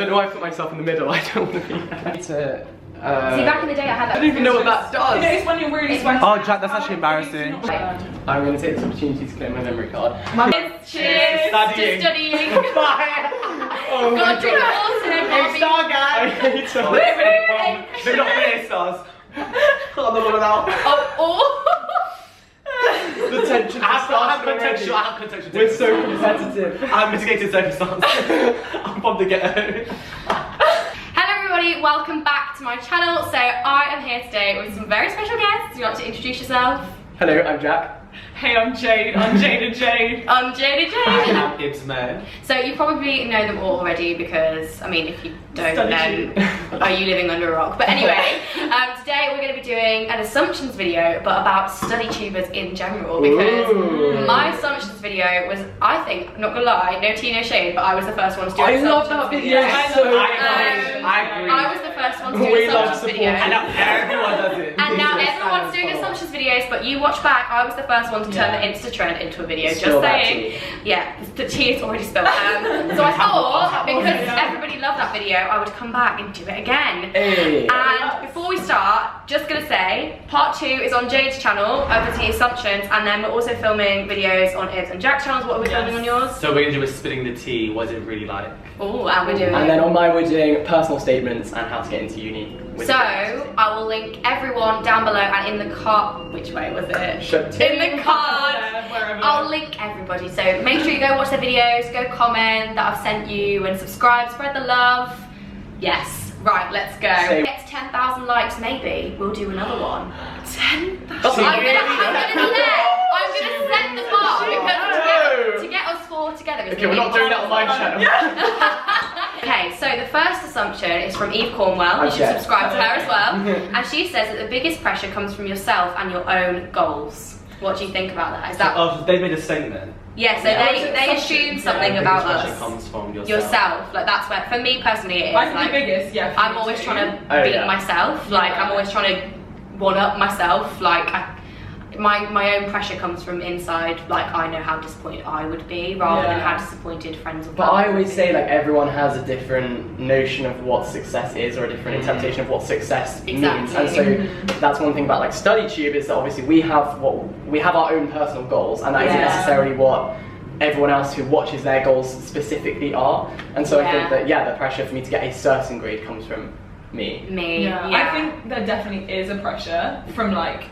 don't know why I put myself in the middle. I don't want to be there. See, back in the day, I had that. I don't even know what that does. It's when you're really sweaty. Oh, Jack, that's actually embarrassing. I'm going to take this opportunity to clear my memory card. Cheers Studying. to studying. Bye. Oh my Gotta drink God. water. Hey, Star Gang. I hate them. They're not play stars. Oh, the one out. The tension. I have contextual. We're so competitive. I'm mitigated circumstance. I'm pumped to get home. Hello everybody, welcome back to my channel. So I am here today with some very special guests. You want to introduce yourself? Hello, I'm Jack. Hey, I'm Jade. I'm Jade and Jade. I'm Jade and I Jade. am Ibz and I. So you probably know them all already because, I mean, if you don't, then are you living under a rock? But anyway, today we're going to be doing an assumptions video, but about STUDYTUBers in general, because my assumptions video was, I think, not gonna lie, no tea, no shade, but I was the first one to do an assumptions video. I agree. I was the first one to do an assumptions video. And now everyone does it. And now everyone's doing assumptions videos, but you watch back, I was the first one to turn the Insta trend into a video. Spill just that saying. Yeah, the tea is already spilled. So I thought, because everybody loved that video, I would come back and do it again. Hey. And before we start, just gonna say, part 2 is on Jade's channel, over tea assumptions, and then we're also filming videos on Ibz and Jack's channels. What are we filming on yours? So we're gonna do a spilling the tea. What is it really like? Oh, and we're doing. And then on mine we're doing personal statements and how to get into uni. So I will link everyone down below and in the card. Which way was it? In the card. I'll link everybody. So make sure you go watch their videos, go comment that I've sent you, and subscribe. Spread the love. Yes. Right. Let's go. Next 10,000 likes, maybe we'll do another one. 10,000. I'm gonna set the bar because to get us 4 together. Okay, we're not doing that on my channel. Okay, so the first assumption is from Eve Cornwell. You should subscribe to her as well. And she says that the biggest pressure comes from yourself and your own goals. What do you think about that? Is that? Oh, they made a statement. Yeah, so they assume something about us. Comes from yourself. Like that's where, for me personally, it is. I think like, the biggest, yeah. I'm always trying to beat myself. Like I'm always trying to one up myself. Like my own pressure comes from inside. Like I know how disappointed I would be, rather than how disappointed friends would be. But I always say like everyone has a different notion of what success is, or a different interpretation of what success means. And so that's one thing about like STUDYTUBE is that obviously we have our own personal goals, and that isn't necessarily what everyone else who watches their goals specifically are. And so I think that the pressure for me to get a certain grade comes from me. I think there definitely is a pressure from like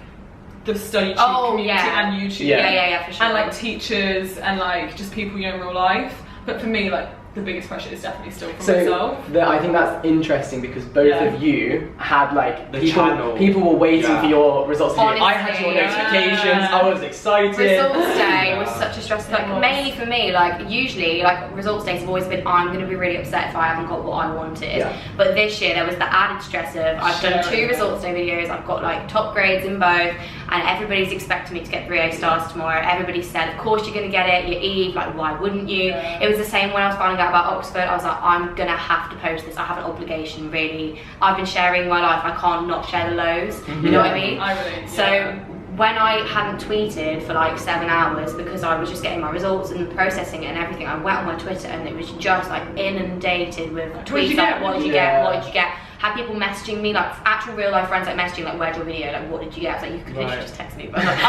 the STUDYTUBE community and YouTube. Yeah, for sure. And like teachers and like just people you know in real life. But for me, like the biggest pressure is definitely still from myself. I think that's interesting because both of you had like people were waiting for your results. Honestly, I had your notifications. I was excited. Results day was such a stress. Like mainly for me, like usually like results days have always been I'm going to be really upset if I haven't got what I wanted. But this year there was the added stress of I've done 2 results day videos. I've got like top grades in both, and everybody's expecting me to get 3 A stars tomorrow. Everybody said, of course you're going to get it. You're Eve. Like why wouldn't you? It was the same when I was finding out about Oxford. I was like, I'm gonna have to post this. I have an obligation, really. I've been sharing my life. I can't not share the lows. You know what I mean? So when I hadn't tweeted for like 7 hours because I was just getting my results and processing it and everything, I went on my Twitter and it was just like inundated with tweets like, what did you get? What did you get? Had people messaging me, like actual real life friends, like messaging, like, where'd your video? Like, what did you get? I was like, you could literally just text me. But, like,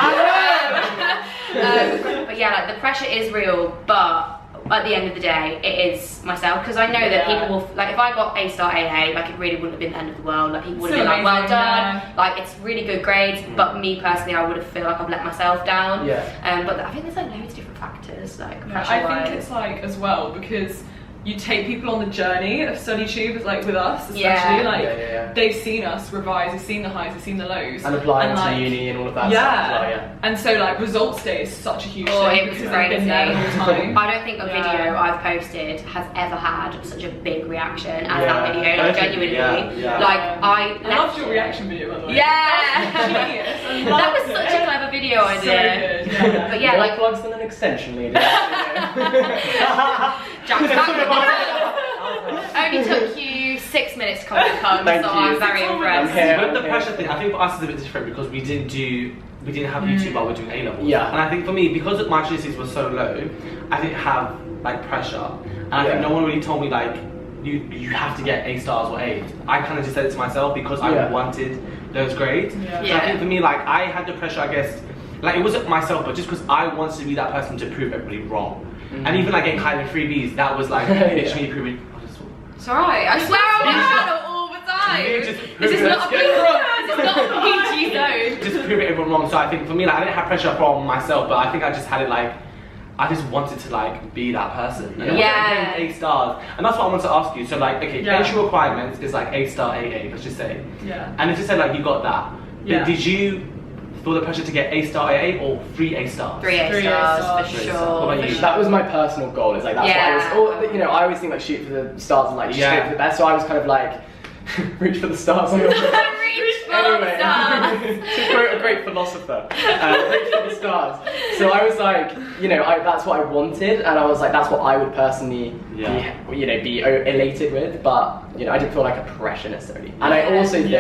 but yeah, like the pressure is real, but at the end of the day, it is myself, because I know that people will, like if I got A star AA, like it really wouldn't have been the end of the world, like people would have been like, well done, like it's really good grades, but me personally, I would have feel like I've let myself down. But I think there's like loads of different factors, like pressure-wise. I think it's like as well, because you take people on the journey of STUDYTUBE, like with us especially, they've seen us revise, they've seen the highs, they've seen the lows, and applying to uni and all of that stuff as well, and so like results day is such a huge thing it was because crazy. they've been there the whole time. I don't think a video I've posted has ever had such a big reaction as that video, like genuinely. Like I loved your reaction video, by the way. That was such a clever video idea. But yeah, like plugs than an extension leader. only took you 6 minutes to come and so I'm very impressed. With the pressure thing, I think for us it's a bit different because we didn't have YouTube while we were doing A levels. And I think for me, because my GCSEs were so low, I didn't have like pressure, and I think no one really told me like you have to get A stars or A. I kind of just said it to myself because I wanted those grades. So I think for me, like, I had the pressure, I guess, like, it wasn't myself, but just because I wanted to be that person to prove everybody wrong. And even like getting higher than 3 Bs, that was like literally proving. It's alright. I swear I'm on channel all the time. This is not a PG zone. Just proving everyone wrong. So I think for me, like, I didn't have pressure from myself, but I think I just had it like, I just wanted to like be that person. And getting A stars, and that's what I wanted to ask you. So like, okay, entry requirements is like A star, AA. Let's just say. And if you said like you got that, did you feel the pressure to get A star, AA, or 3 A stars? 3 A stars for sure. What about you? That was my personal goal. It's like that's what I was. You know, I always think like shoot for the stars and like just shoot for the best. So I was kind of like reach for the stars. Reach for the stars. To quote a great philosopher, reach for the stars. So I was like, you know, that's what I wanted, and I was like, that's what I would personally be elated with. But you know, I didn't feel like a pressure necessarily. And I also think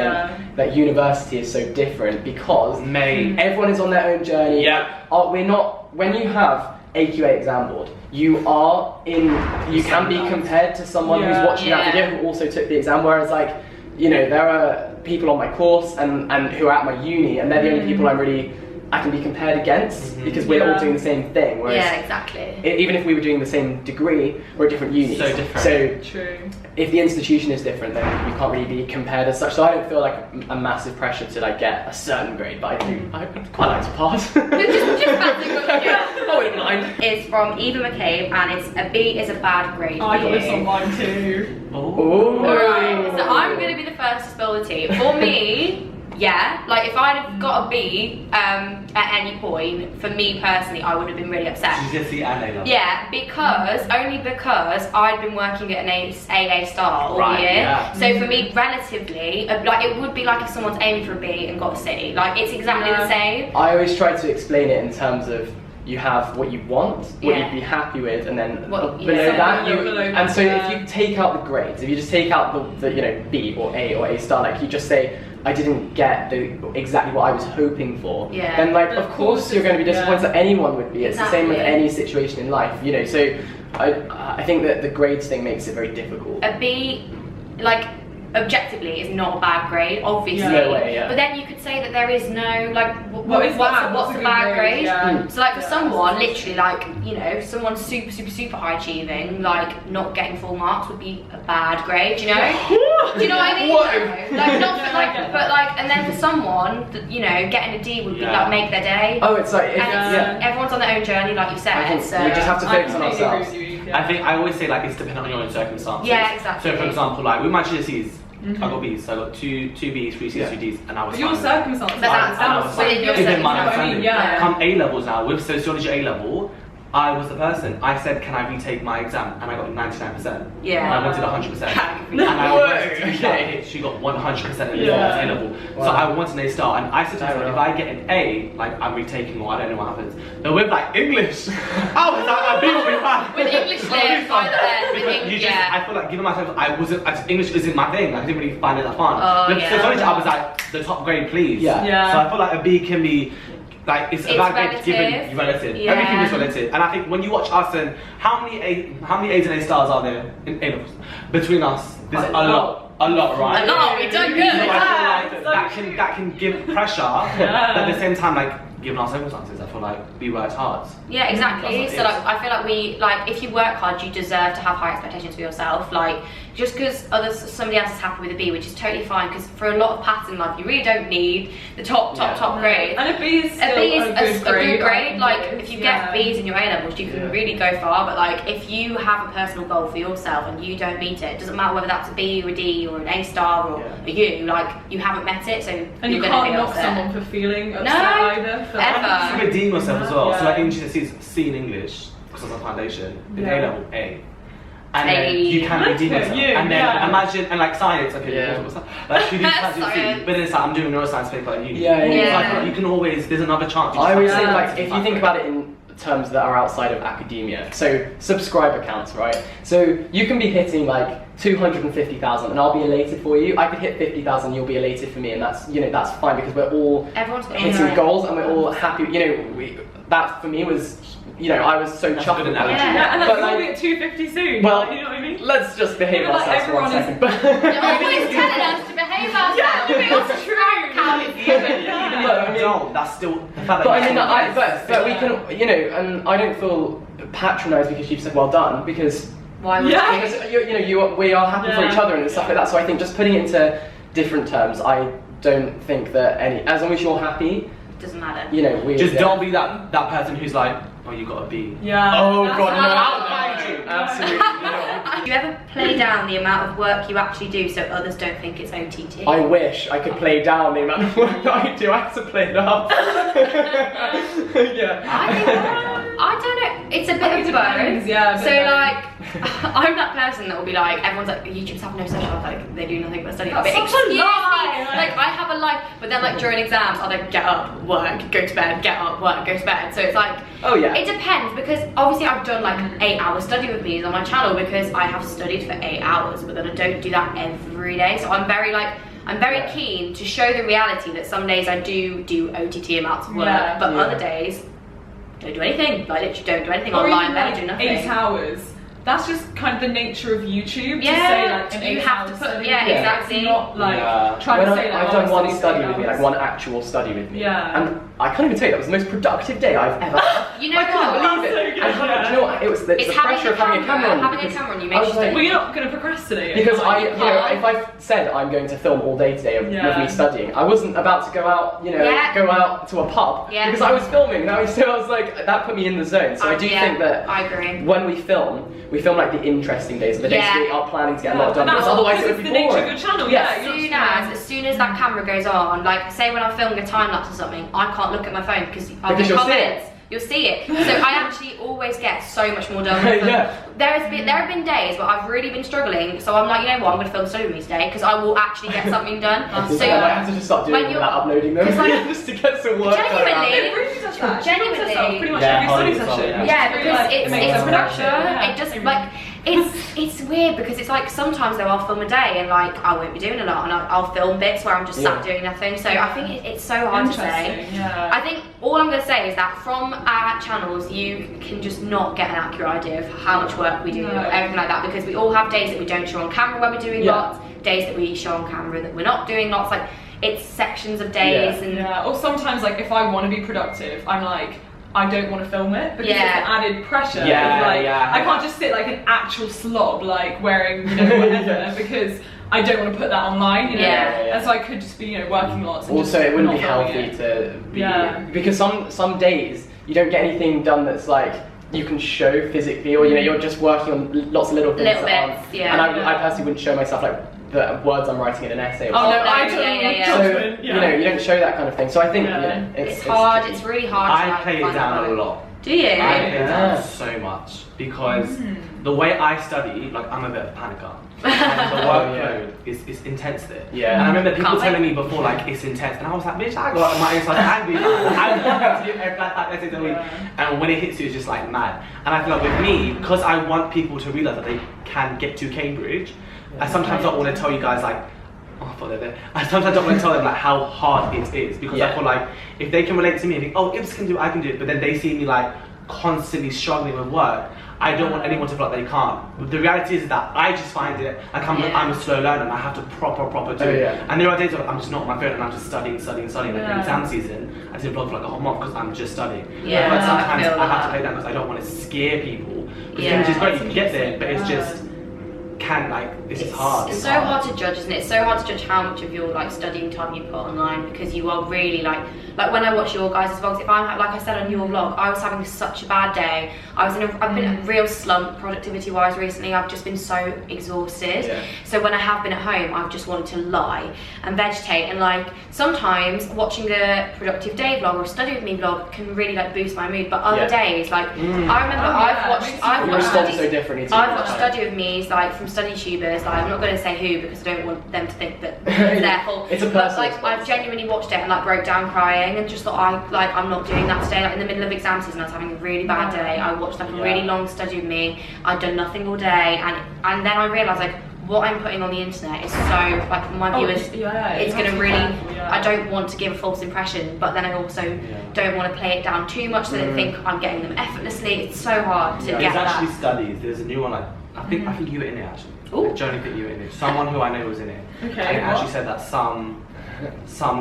that university is so different because everyone is on their own journey. We're not, when you have AQA exam board, you can be compared to someone who's watching that video who also took the exam, whereas like, you know, there are people on my course and who are at my uni, and they're the only people I can be compared against because we're all doing the same thing. Whereas even if we were doing the same degree, we're at different unis. So different. So if the institution is different, then you can't really be compared as such. So I don't feel like a massive pressure to like get a certain grade, but I'd quite like to pass. just fancy what you get. I wouldn't mind. It's from Eva McCabe, and it's a B is a bad grade. I got this on mine too. Alright, so I'm going to be the first to spill the tea. For me, like if I'd have got a B at any point, for me personally, I would have been really upset. GCSE and A level. Yeah, only because I'd been working at an AA star all year. So for me, relatively, like it would be like if someone's aiming for a B and got a C. Like it's exactly the same. I always try to explain it in terms of you have what you want, what you'd be happy with, and then below that, and so if you take out the grades, if you just take out the you know, B or A star, like you just say, I didn't get exactly what I was hoping for, then like of course you're going to be disappointed, that anyone would be. It's the same with any situation in life, you know. So I think that the grades thing makes it very difficult. A B, like objectively, is not a bad grade, obviously. No way, but then you could say that there is no like what's the bad grade? So like for someone, literally like, you know, someone super high achieving, like not getting full marks would be a bad grade, you know? Do you know what I mean? Like not for like, but like, and then for someone, you know, getting a D would be like make their day. Oh, it's like everyone's on their own journey, like you said. So we just have to focus on ourselves. I think I always say like it's dependent on your own circumstances. Yeah, exactly. So for example, like with my GCSEs, I got Bs, so I got two Bs, 3 Cs, 3 Ds, and I was your circumstances. That's within your circumstances. Come A levels now, with sociology A level, I was the person. I said, can I retake my exam? And I got 99%. Yeah. And I wanted 100%. And I wanted to she got 100% in the A level. So I wanted an A star. And I said to myself, if I get an A, like I'm retaking or I don't know what happens. But with like English, I was like, my B will be fine. With English there, by the end, I feel like giving myself, English isn't my thing. I didn't really find it that fun. Sociology, I was like, the top grade, please. So I feel like a B can be, like it's about given relative. Everything is relative, and I think when you watch us, and how many A's and A stars are there in A levels between us? There's a lot, right? A lot. We've done good. So I feel like that can give pressure, but at the same time, like given our circumstances, I feel like we worked hard. Yeah, exactly. So like, I feel like if you work hard, you deserve to have high expectations for yourself. Like just because somebody else is happy with a B, which is totally fine, because for a lot of paths in life, you really don't need the top grade. And a B is still a good grade. Like if you get Bs in your A levels, you can really go far. But like if you have a personal goal for yourself and you don't meet it, doesn't matter whether that's a B or a D or an A star or a U. Like you haven't met it, so and you can't knock someone for feeling upset either. Ever. You can redeem yourself as well. So like in GCSEs, C in English because of the foundation. In A level, A. And then you can redeem yourself. And then imagine, and like science, what's that? Like you do science, but then it's like I'm doing neuroscience paper at uni. So I feel like you can always, there's another chance. I always think like, if you think about it in terms that are outside of academia. So subscriber counts, right? So you can be hitting like 250,000 and I'll be elated for you. I could hit 50,000, you'll be elated for me, and that's, you know, that's fine because we're all hitting goals and we're all happy. You know, that for me was, you know, I was so chuffed with that. Yeah, and like, we'll be at 250 soon. Well, like, you know what I mean? Let's just behave ourselves for 1 second. You're always telling us to behave ourselves. Yeah, it's true. I mean, that's still the fact that. But I mean, but we can, you know, and I don't feel patronised because you've said well done, because why would because we are happy for each other and stuff like that. So I think just putting it into different terms, I don't think that as long as you're happy, doesn't matter. You know, just don't be that person who's like, oh, you gotta be. Yeah. Oh God, no, absolutely. Do you ever play down the amount of work you actually do so others don't think it's OTT? I wish I could play down the amount of work that I do. I have to play it up. Yeah. I don't know. It's a bit of both. Yeah. So like, I'm that person that will be like, everyone's like, YouTubers have no social life, like they do nothing but study. That's but such a lie. Like I have a life, but then like during exams, I'll like get up, work, go to bed, get up, work, go to bed. So it's like, oh yeah. It depends, because obviously I've done like 8-hour study with me on my channel because I have studied for 8 hours, but then I don't do that every day. So I'm very keen to show the reality that some days I do OTT amounts of work, but other days don't do anything. Like literally don't do anything online. Then I do nothing. 8 hours. That's just kind of the nature of YouTube. Yeah, to say, like, an you have to put. Yeah, exactly. It's not like trying to say like, I've done one study with me, like one actual study with me. Yeah. And I can't even tell you, that was the most productive day I've ever had. You know I couldn't believe it. So good, And do you know what? It was the pressure of having a camera on. Having a camera on you makes you well, you're not going to procrastinate. Because if I said I'm going to film all day today of me studying, I wasn't about to go out, go out to a pub because I was filming. So I was like, that put me in the zone. So I do think that I agree. when we film like the interesting days, the days we are planning to get a lot done. Because otherwise it would be boring. That's the nature of your channel. Yes. As soon as that camera goes on, like say when I'm filming a time lapse or something, I can't look at my phone because I'll get comments. You'll see it. So I actually always get so much more done. There have been days where I've really been struggling, so I'm like, you know what, I'm going to film study with me today because I will actually get something done. So I have to just start doing it without uploading them, just to get some work done. Genuinely, pretty much every study session. Yeah, because it's pressure. It just like. It's weird because it's like sometimes though I'll film a day and like I won't be doing a lot and I'll film bits where I'm just sat doing nothing. So I think it's so hard to say. I think all I'm going to say is that from our channels you can just not get an accurate idea of how much work we do or everything like that, because we all have days that we don't show on camera where we're doing lots, days that we show on camera that we're not doing lots. Like it's sections of days or sometimes like if I want to be productive, I'm like, I don't want to film it because it's the added pressure. I can't just sit like an actual slob, like wearing whatever because I don't want to put that online. And so I could just be working lots. And also, it wouldn't be healthy to be because some days you don't get anything done that's like you can show physically, or you're just working on lots of little things. And I personally wouldn't show myself like the words I'm writing in an essay. Or So you don't show that kind of thing. So I think it's hard. It's really hard. I play it down a lot. Do you? I play it down so much because the way I study, like I'm a bit of a panicker. And the workload is intense there. And I remember people telling me before like it's intense, and I was like, bitch, I got my own side. I want to do like 5 essays a week, and when it hits you, it's just like mad. And I feel like with me, because I want people to realise that they can get to Cambridge. I sometimes don't want to tell you guys like, oh, I thought they're there. I sometimes don't want to tell them like how hard it is, because I feel like if they can relate to me and think, oh, Ibz can do it, I can do it, but then they see me like constantly struggling with work, I don't want anyone to feel like they can't. But the reality is that I just find it, like I'm a slow learner and I have to proper do it. And there are days where I'm just not on my phone and I'm just studying. Like in exam season, I did a vlog for like a whole month because I'm just studying. But sometimes I have to play down because I don't want to scare people. Because Cambridge is great, you can get there, but it's just it's hard. It's so hard to judge, isn't it? It's so hard to judge how much of your like studying time you put online, because you are really like when I watch your guys' vlogs, if I'm like I said on your vlog, I was having such a bad day. I've been in a real slump productivity wise recently. I've just been so exhausted. So when I have been at home, I've just wanted to lie and vegetate, and like sometimes watching a productive day vlog or a study with me vlog can really like boost my mood, but other days like I remember I've watched study with me's like from STUDYTUBers, like I'm not going to say who because I don't want them to think that it's their fault. It's a personal like I genuinely watched it and like broke down crying and just thought I'm not doing that today. Like in the middle of exam season I was having a really bad day. I watched like a really long study with me. I'd done nothing all day and then I realised like what I'm putting on the internet is so like my viewers it's going to really I don't want to give a false impression, but then I also don't want to play it down too much so they think I'm getting them effortlessly. It's so hard to get There's that. actually studies. There's a new one. I think you were in it actually. Ooh. Johnny, think you were in it. Someone who I know was in it. Okay. And it actually said that some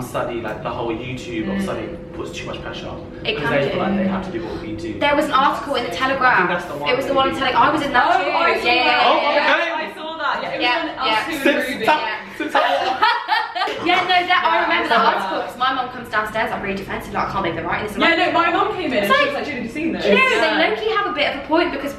study, like the whole YouTube of study, puts too much pressure. It Because can they do. feel like they have to do what we do. There was an article in the Telegraph. I think that's the one it was the one in maybe. Telegraph. I was in that too. I saw that. Oh, okay. I saw that. Yeah, it was on Us Two and Ruby. Yeah, no, I remember that article because my mum comes downstairs like really defensive, like I can't believe they're writing this. Yeah, no, my mum came in and It's she was like, Jade, have you seen this? You know, they low-key have a bit of a point because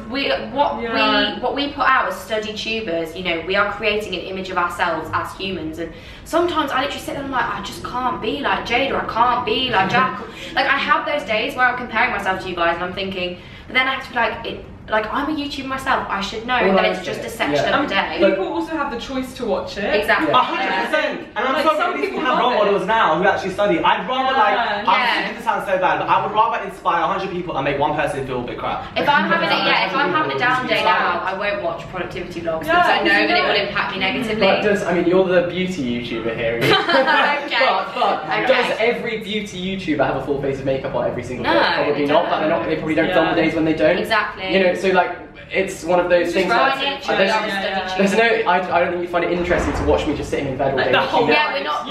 what we put out as STUDYTUBers, you know, we are creating an image of ourselves as humans, and sometimes I literally sit there and I'm like, I just can't be like Jade, or I can't be like Jack. Like I have those days where I'm comparing myself to you guys and I'm thinking, but then I have to be like I'm a YouTuber myself, I should know that it's just a section of the day. People also have the choice to watch it. Exactly. 100%. And I'm Like, sorry, some these people people have love role it. models now who actually study. I'd rather I'm Yeah. thinking this sounds so bad, but I would rather inspire 100 people and make one person feel a bit crap. If I'm having a down day now, I won't watch productivity vlogs because I know that it will impact me negatively. But you're the beauty YouTuber here. Okay. But does every beauty YouTuber have a full face of makeup on every single No, day? Probably they not, but don't. they probably don't film the days when they don't. Exactly. You know, so like, it's one of those things By that nature, we are a STUDYTUber. there's no, I don't think you find it interesting to watch me just sitting in bed all day. The whole- Yeah, we're not.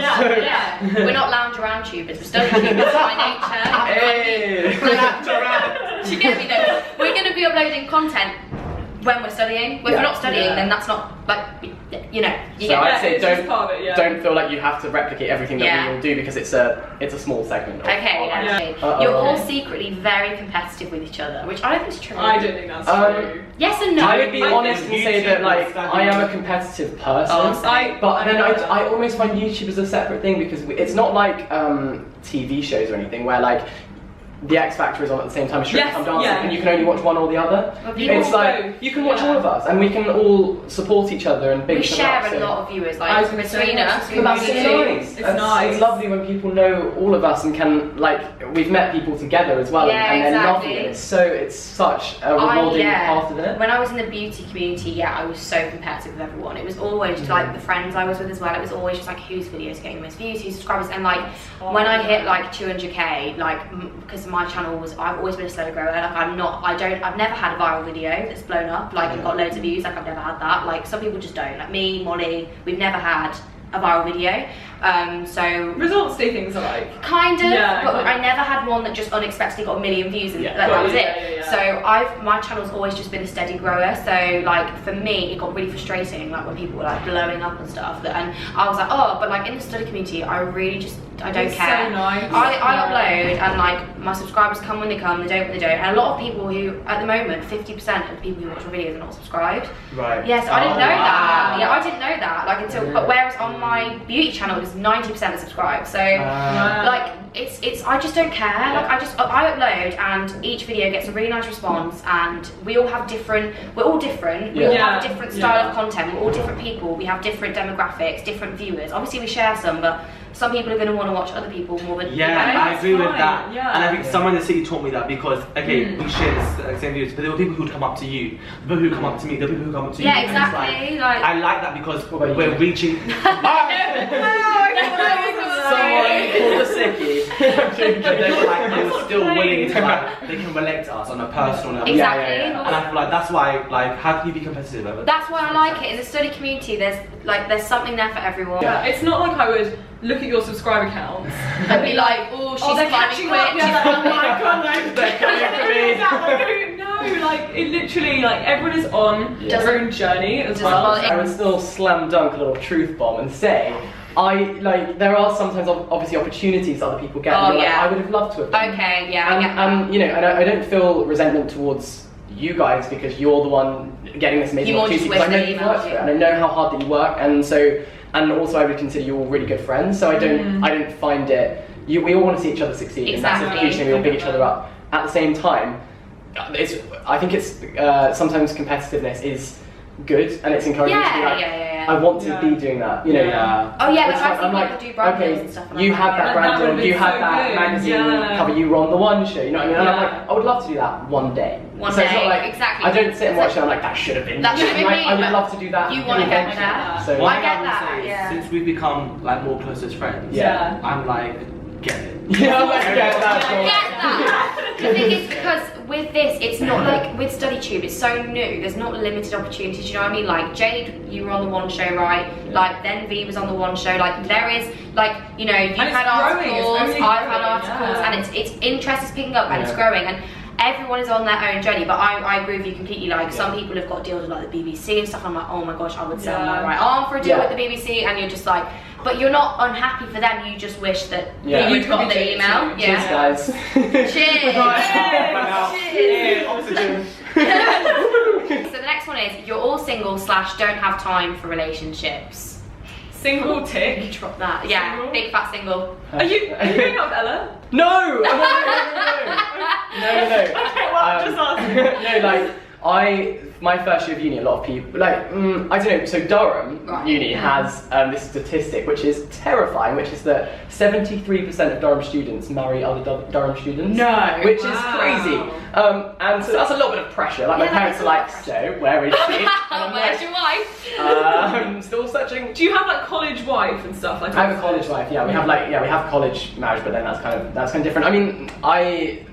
We're not lounge around tubers. We're STUDYTUbers by nature. Hey! Do you get me? No, we're going to be uploading content when we're studying. If we're not studying, then that's not like you know. You So get I'd say it's just part of it, don't feel like you have to replicate everything that we all do because it's a small segment. Okay, you're all secretly very competitive with each other, which I don't think is true. I don't think that's true. Yes and no. I would be honest and think say that like YouTube I am a competitive person, Oh, but then I almost find YouTube as a separate thing because it's not like TV shows or anything where like the X Factor is on at the same time as Strictly Come Dancing, and you can only watch one or the other. It's like you can watch all of us, and we can all support each other and big. We share a lot of viewers, like between us. But that's so nice. It's nice. It's lovely when people know all of us and can we've met people together as well, and they're lovely. And it's such a rewarding part of it. When I was in the beauty community, I was so competitive with everyone. It was always just like the friends I was with as well. It was always just like whose videos are getting the most views, whose subscribers, and like when I hit like 200k, like because my channel was, I've always been a slow grower. Like I've never had a viral video that's blown up, like and got loads of views. Like I've never had that. Like some people just don't. Like me, Molly, we've never had a viral video. So results day things are like kind of, but I never had one that just unexpectedly got 1 million views and that was it. So my channel's always just been a steady grower. So like for me, it got really frustrating, like when people were like blowing up and stuff. And I was like, oh, but like in the study community, I really just I don't care. So nice. I upload and like my subscribers come when they come, they don't when they don't. And a lot of people who at the moment 50% of the people who watch my videos are not subscribed. Right. Yes, I didn't know that. Yeah, I didn't know that. Like until, but whereas on my beauty channel it was 90% are subscribed. So like it's I just don't care. Like I upload and each video gets a really nice response, and we all have different. We're all different. We all have a different style of content. We're all different people. We have different demographics, different viewers. Obviously we share some, but some people are going to want to watch other people more than I agree with that. Yeah. And I think someone in the city taught me that because we share the same views, but there were people who would come up to you, people who come up to me, the people who come up to you. Yeah, exactly. Like, I like that because we're reaching. Someone called a sickie. They were still willing to they can relate to us on a personal level. Exactly. And I feel like that's why how can you be competitive over that's why I like it. In the study community, there's something there for everyone. Yeah, it's not like I would look at your subscriber counts and be like, oh, she's they're finally catching up. quick. Yeah, She's oh my god, They're coming for me. No, like it literally, like everyone is on their own journey as well. I would still slam dunk a little truth bomb and say, there are sometimes obviously opportunities that other people get. Oh, like, yeah. I would have loved to have done. Okay, yeah, I get that. And you know, and I don't feel resentment towards you guys because you're the one getting this amazing opportunity. Because I know you've worked for it, and I know how hard that you work, and also I would consider you all really good friends. So I don't find it. We all want to see each other succeed. Exactly. And that's huge, and we all big each other up. At the same time, I think it's sometimes competitiveness is good and it's encouraging to be like, I want to be doing that, you know. Oh yeah, like I'm like, do brand deals and stuff. You had that brand deal, you had that magazine cover, you were on the One Show, you know what I mean? And I'm like, I would love to do that one day. One day, it's not like, exactly. I don't sit and watch it, I'm like, that should have been me. I would love to do that. You want to get there. So I get that, since we've become like more close as friends, I'm like, get it. Yeah, let's get that. Get that. The thing is, because with this, it's not like with STUDYTUBE, it's so new. There's not limited opportunities. You know what I mean? Like Jade, you were on the One Show, right? Like then V was on the One Show. Like there is, like you know, you've had articles, I've had articles, and it's interest is picking up and it's growing and. Everyone is on their own journey, but I agree with you completely. Like some people have got deals with like the BBC and stuff. I'm like, oh my gosh, I would sell my right arm for a deal with the BBC, and you're just like, but you're not unhappy for them. You just wish that you'd got the email. Cheers, guys. Cheers. Cheers. Oxygen. So the next one is you're all single / don't have time for relationships. Single tick. Drop that. Yeah, single. Big fat single. Are you going out with Ella? No! No. Okay, well, just asking. No, like, my first year of uni, a lot of people, like, I don't know, so Durham uni has this statistic which is terrifying, which is that 73% of Durham students marry other Durham students. No! Which is crazy. And so that's a little bit of pressure. Like, my parents are like, so, where is she? Where's your wife? Still searching. Do you have, like, college wife and stuff? Like I have a college wife, yeah. We have, like, we have college marriage, but then that's kind of different. I mean, I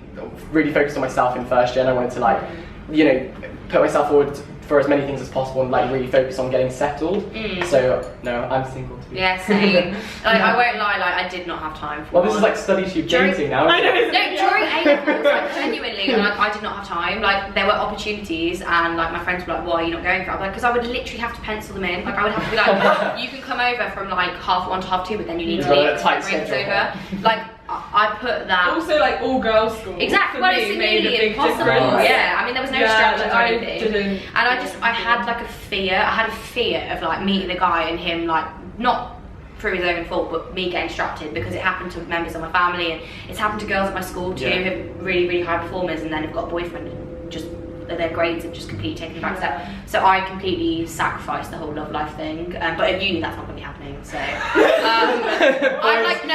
really focused on myself in first year, and I wanted to, like, you know, put myself forward for as many things as possible and like really focus on getting settled. So no, I'm single too. Yeah, same. Like, I won't lie, like I did not have time for this is like STUDYTUBE dating now. I know. No, during A-levels, like genuinely, like I did not have time. Like there were opportunities and like my friends were like, why are you not going for it? I'm like, because I would literally have to pencil them in. Like I would have to be like, you can come over from like 1:30 to 2:30, but then you need to leave. Tight drinks over. Like I put that. Also, like all girls school. Exactly. Well, it's nearly impossible. Yeah. I mean, there was no structure or anything. And I had like a fear. I had a fear of like meeting a guy and him like not through his own fault, but me getting distracted because it happened to members of my family and it's happened to girls at my school too who are really, really high performers and then have got a boyfriend and just their grades have just completely taken a back step. So I completely sacrificed the whole love life thing. But at uni, that's not going to be happening. So I'm like, no,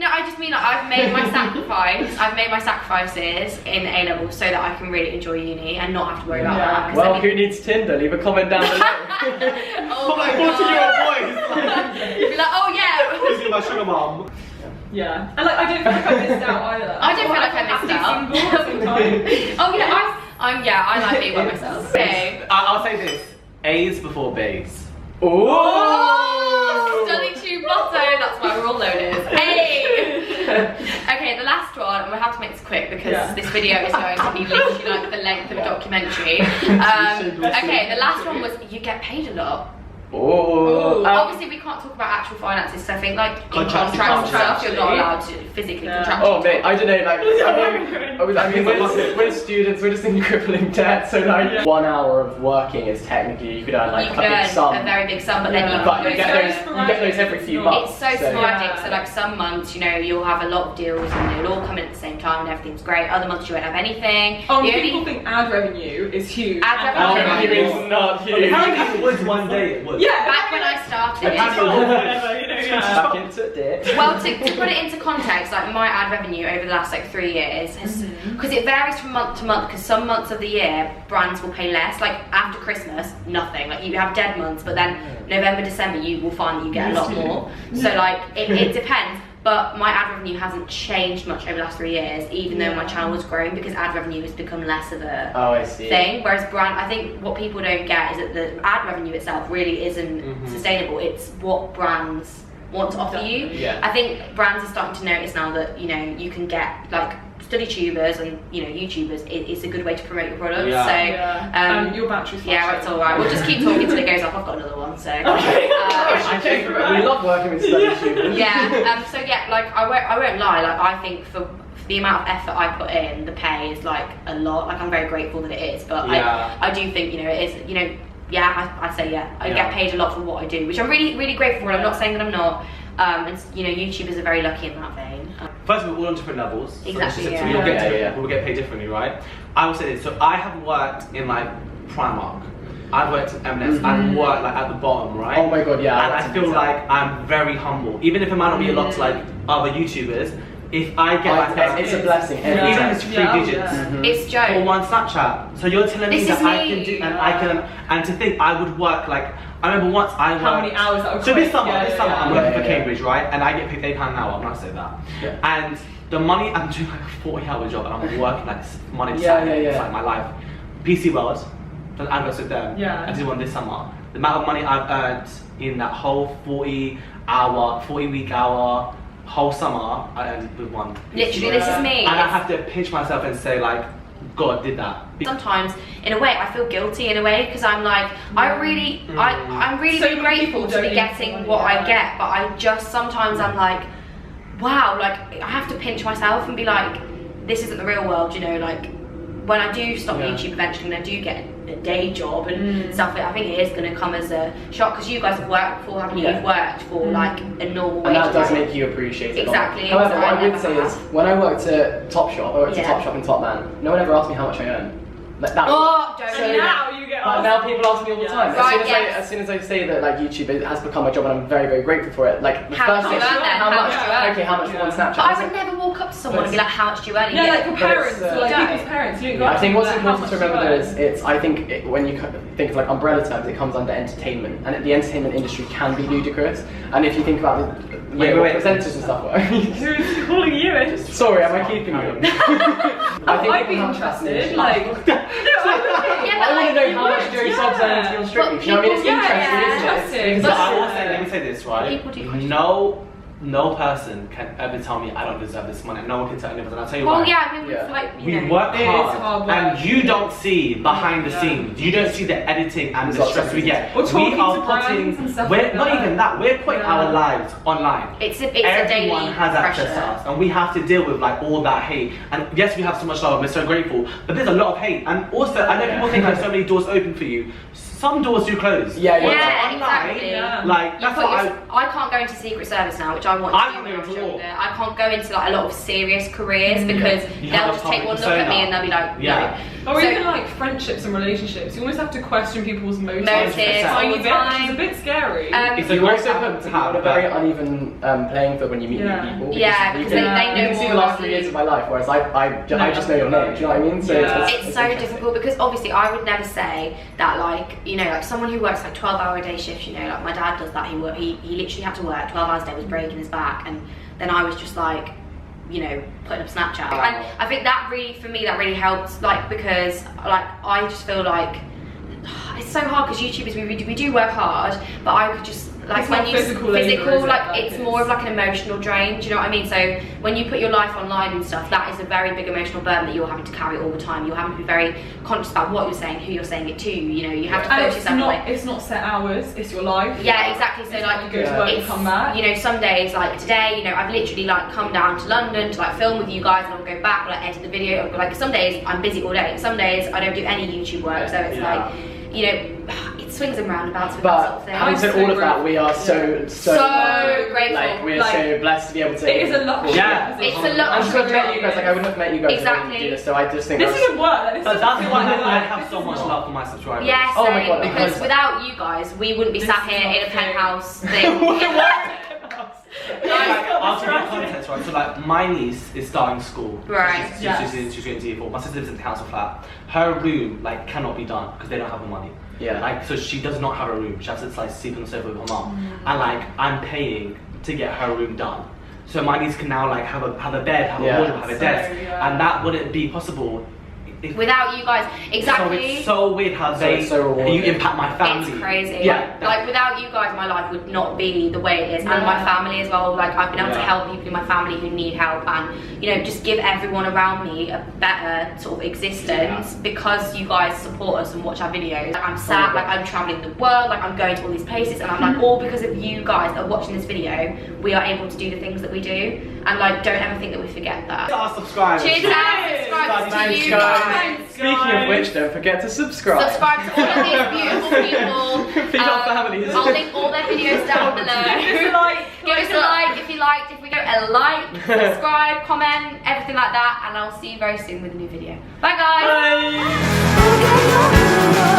I just mean like I've made my sacrifice. I've made my sacrifices in A level so that I can really enjoy uni and not have to worry about that. Well, I mean, who needs Tinder? Leave a comment down below. Oh my god. 40-year-old boys. Be like, oh yeah. This is my sugar mom. Yeah, and like I don't feel like I missed out either. I don't feel like I missed out. Oh yeah, I like being by myself. Okay. I'll say this: A's before B's. Oh, STUDYTUBE motto. That's my rule known as. Hey. Okay, the last one, and we'll have to make this quick because this video is going to be literally like the length of a documentary. Okay, the last one was you get paid a lot. Obviously we can't talk about actual finances, so I think like in contracts and stuff you're not allowed to physically contract. Oh mate, I don't know, like I mean we're students, we're just in crippling debt, so like 1 hour of working is technically you could earn like a big sum. A very big sum, but then you get those every few months. It's so sporadic, so like some months, you know, you'll have a lot of deals and they'll all come in at the same time and everything's great. Other months you won't have anything. People think ad revenue is huge. Ad revenue is not huge. Apparently it was one day it was. Yeah, back when I started. Back into it. Well, to put it into context, like my ad revenue over the last like 3 years has, because it varies from month to month, because some months of the year brands will pay less. Like after Christmas, nothing. Like you have dead months, but then November, December, you will find that you get a lot more. So like it depends. But my ad revenue hasn't changed much over the last 3 years, even though my channel was growing, because ad revenue has become less of a thing. Whereas brand, I think what people don't get is that the ad revenue itself really isn't sustainable. It's what brands want to offer you. I think brands are starting to notice now that, you know, you can get like STUDYTubers and, you know, YouTubers, it's a good way to promote your products. So your battery's it's alright. We'll just keep talking till it goes off. I've got another one, so we love working with STUDYTubers. So yeah, like I won't lie, like I think for the amount of effort I put in, the pay is like a lot. Like I'm very grateful that it is, but I do think, you know, it is, you know, I say I get paid a lot for what I do, which I'm really, really grateful for, and I'm not saying that I'm not. And you know, YouTubers are very lucky in that vein. first of all, we're all on different levels. Exactly. So we all get paid differently, right? I will say this. So I have worked in like Primark. I've worked in M&S. I've worked like at the bottom, right? Oh my god, yeah. And I feel like I'm very humble, even if it might not be a lot to like other YouTubers. If I get it's a blessing. even if it's 3 digits. It's Joe. For one Snapchat. So you're telling me that I can do, and I can, and to think I would work like, I remember once I worked. How many hours that would So this summer, I'm working for Cambridge, right? And I get paid £8 an hour, I'm not saying that. Yeah. And the money, I'm doing like a 40-hour job and I'm working like Monday to Saturday. It's like my life. PC World, I go with them. I did one this summer. The amount of money I've earned in that whole 40-week hour, whole summer, I ended with one. Literally, this is me. And I have to pinch myself and say like, God did that. Sometimes, in a way, I feel guilty in a way because I'm like, I'm really so grateful to be getting what I get, but I just sometimes I'm like, wow, like I have to pinch myself and be like, this isn't the real world, you know, like when I do stop YouTube eventually and I do get a day job and stuff, I think it is going to come as a shock because you guys have worked before, haven't you? You've worked for like a normal wage. And that does make you appreciate it. Exactly. However, what I would say is, when I worked at Topshop, I worked at Topshop and Topman, no one ever asked me how much I earn. Like, that now you get asked. Now people ask me all the time. Right, as soon as I say that like YouTube has become my job and I'm very, very grateful for it, like the how first much thing, do you earn then? How much do you earn? Okay, how much for one Snapchat? But I would never walk up to someone and be like, how much do you earn? Yeah, like your parents, like don't. people's parents. You I think what's important to remember is, I think when you think of like umbrella terms, it comes under entertainment, and the entertainment industry can be ludicrous. And if you think about the way presenters and stuff work. Who's calling you in? Sorry, am I keeping you? I'd be interested. Like, I want to know how much Joe subs earns on Strictly. You know what I mean? It's interesting, isn't it? But I will say, let me say this, right? People do No person can ever tell me I don't deserve this money. No one can tell me, and I'll tell you why. why. Yeah, I mean, like, we work hard, and you don't see behind the scenes. You don't see the editing and the stress we get. We are putting, we're not even that. We're putting our lives online. It's a daily Everyone has access pressure. to us, and we have to deal with like all that hate. And yes, we have so much love, and we're so grateful. But there's a lot of hate, and also I know people think like so many doors open for you. Some doors do close. Yeah, exactly. Like that's what I can't go into Secret Service now, which I want to do when I was younger. I can't go into like a lot of serious careers because they'll just take one look at me and they'll be like, no. Or even like friendships and relationships. You always have to question people's motives. Which is a bit scary. You also put on a very uneven playing field when you meet new people. Yeah, because they know more. You can see the last 3 years of my life, whereas I just know your name. Do you know what I mean? So it's so difficult because obviously I would never say that like, you know, like someone who works like 12-hour day shifts, you know, like my dad does that. He literally had to work 12 hours a day, was breaking his back, and then I was just like, you know, putting up Snapchat. And I think that really, for me, that really helped, like, because like I just feel like it's so hard because YouTubers, we do work hard, but I could just like it's when you physical like it's more of like an emotional drain. Do you know what I mean? So when you put your life online and stuff, that is a very big emotional burden that you're having to carry all the time. You're having to be very conscious about what you're saying, who you're saying it to. You know, you have to focus yourself away. It's not set hours. It's your life. Yeah, exactly. So like, you go to work and come back. You know, some days like today, you know, I've literally like come down to London to like film with you guys, and I'll go back, like edit the video. Like some days I'm busy all day. Some days I don't do any YouTube work. So it's like, you know, it swings and roundabouts with that sort of thing. Having said all of that, we are so grateful. Like we're so blessed to be able to. It is a luxury. Yeah, it's a luxury. And to have met you guys, like I wouldn't have met you guys exactly. to do this. So I just think this isn't work. That's why I have so much love for my subscribers. Yeah, oh my God, because without you guys, we wouldn't be sat here in a penthouse thing. I'll give you context, right? So like my niece is starting school. Right. She's going to year 4. My sister lives in the council flat. Her room like cannot be done because they don't have the money. Yeah. Like so she does not have a room. She has to like sleep on the sofa with her mum. And like I'm paying to get her room done. So my niece can now like have a bed, have a wardrobe, have a desk, and that wouldn't be possible without you guys. Exactly. So it's so weird how you impact my family. It's crazy. Yeah. Like without you guys, my life would not be the way it is, and my family as well. Like I've been able to help people in my family who need help, and you know, just give everyone around me a better sort of existence because you guys support us and watch our videos. Like I'm sad, like I'm traveling the world, like I'm going to all these places, and I'm like, all because of you guys that are watching this video, we are able to do the things that we do, and like don't ever think that we forget that. Our subscribers. Cheers to our subscribers, to you guys. Speaking of which, don't forget to subscribe. Subscribe to all of these beautiful people. Feed our families. I'll link all their videos down below. Give us a like. Give us a like if you liked. If we A like, subscribe, comment, everything like that, and I'll see you very soon with a new video. Bye guys! Bye.